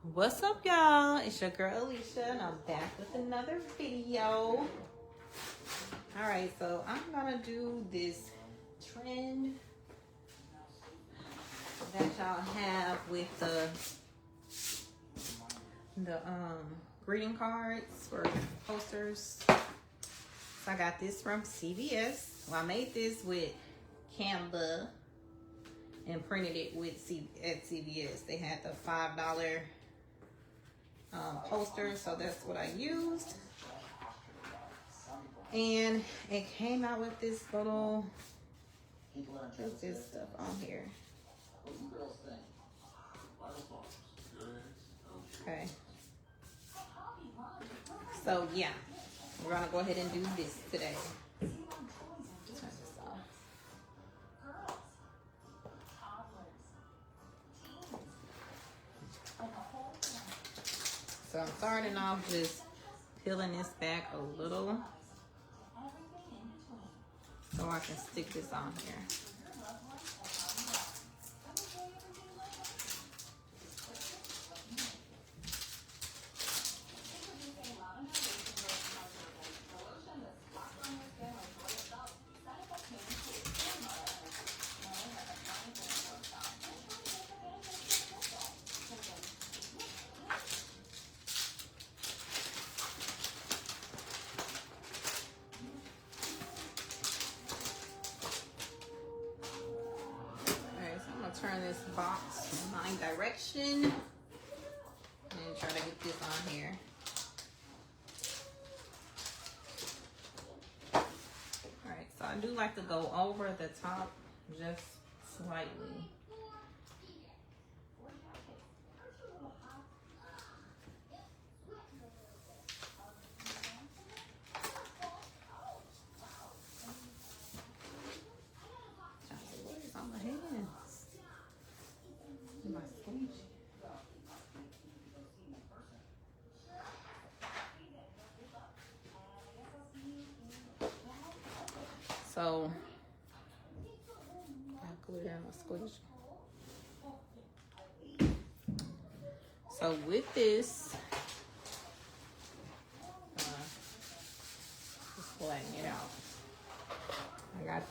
What's up, y'all? It's your girl Alicia, and I'm back with another video. Alright, so I'm gonna do this trend that y'all have with the greeting cards or posters. So I got this from CVS. Well, I made this with Canva and printed it with at CVS. They had the $5 poster, so that's what I used. And it came out with this little, what's this stuff on here? Okay. So yeah, we're gonna go ahead and do this today. Turn this off. So I'm starting off just peeling this back a little so I can stick this on here. Turn this box in my direction and try to get this on here. Alright, so I do like to go over the top just slightly. What is on my hands? My squeegee. So I glue down my squeegee. So with this, just flatten it out. I got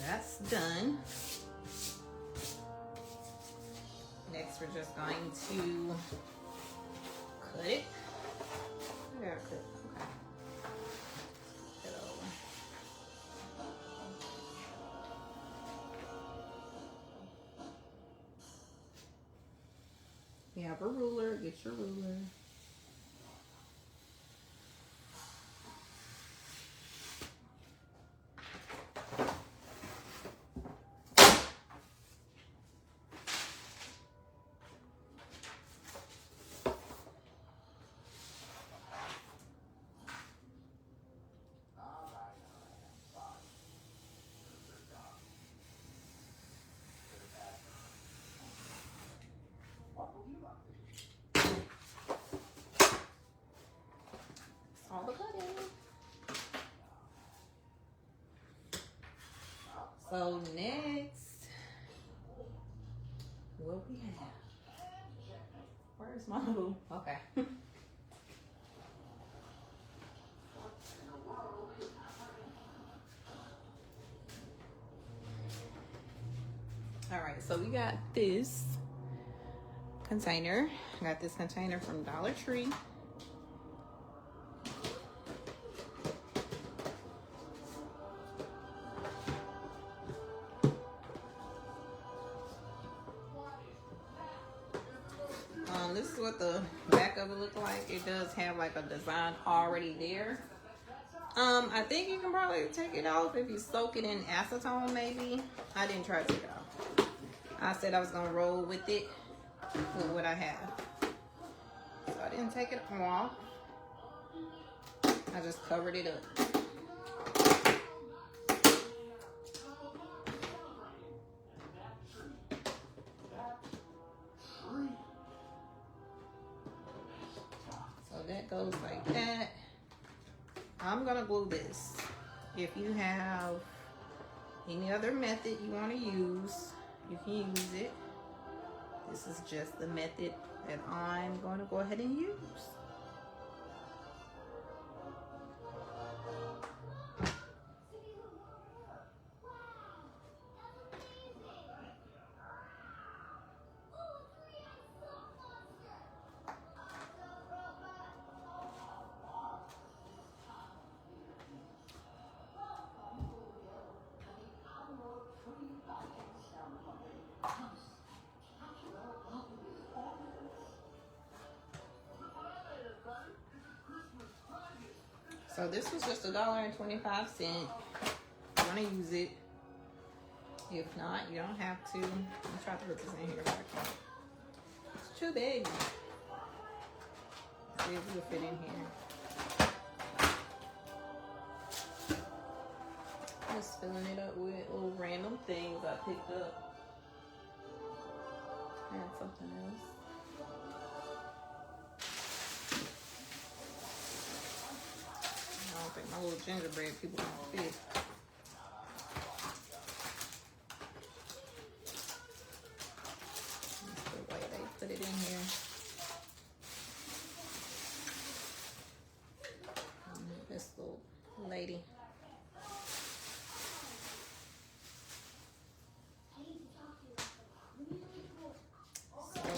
that's done. Next, we're just going to cut it. I gotta cut. Okay. Cut it over. You have a ruler. Get your ruler. All the cutting. So next, what we have? Where's my little, okay. All right, so we got this container. I got this container from Dollar Tree. This is what the back of it look like. It does have like a design already there. I think you can probably take it off if you soak it in acetone maybe. I didn't try to take it off. I said I was gonna roll with it with what I have. So I didn't take it off. I just covered it up. That goes like that. I'm gonna glue this. If you have any other method you want to use, you can use it. This is just the method that I'm going to go ahead and use. So this was just $1.25. You want to use it. If not, you don't have to. I'm trying to put this in here. It's too big. See if it'll fit in here. Just filling it up with little random things I picked up. And something else. I don't think my little gingerbread people gonna fit. That's the way they put it in here. This little lady. So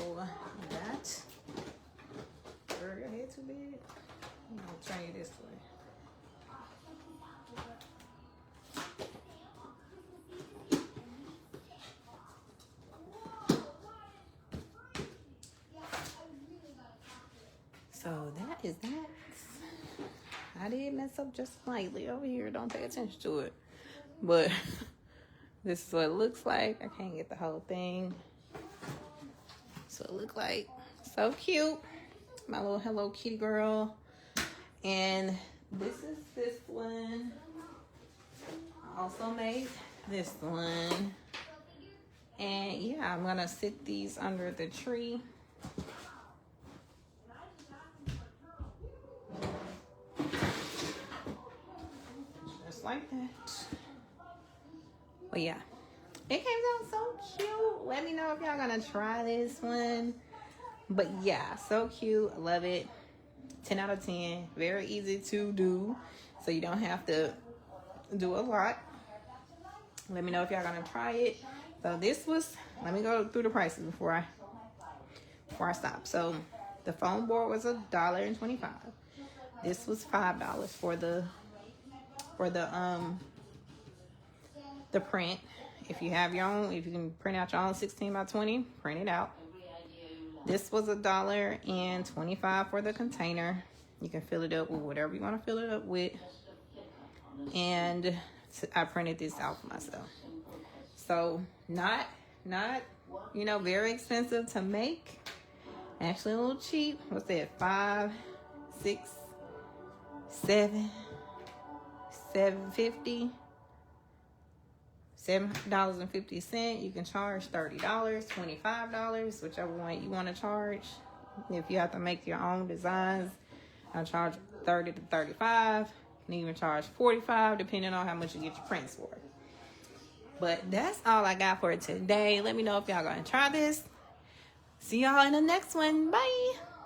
that. Girl, your head too big. I'm gonna turn you this way. So that is that. I did mess up just slightly over here. Don't pay attention to it. But this is what it looks like. I can't get the whole thing. So it look like so cute. My little Hello Kitty girl. And this is this one. I also made this one. And yeah, I'm gonna sit these under the tree. Like that. But yeah, it came out so cute. Let me know if y'all gonna try this one. But yeah, so cute. I love it. 10 out of 10. Very easy to do, so you don't have to do a lot. Let me know if y'all gonna try it. So this was, let me go through the prices before I stop. So the foam board was $1.25. This was $5 for the print. If you have your own, if you can print out your own 16 by 20, print it out. This was $1.25 for the container. You can fill it up with whatever you want to fill it up with. And I printed this out for myself. So not very expensive to make. Actually a little cheap. What's that? $5, $6, $7, $7.50. $7.50. You can charge $30, $25, whichever one you want to charge. If you have to make your own designs, I charge $30 to $35. You can even charge $45 depending on how much you get your prints for. But that's all I got for today. Let me know if y'all gonna try this. See y'all in the next one. Bye.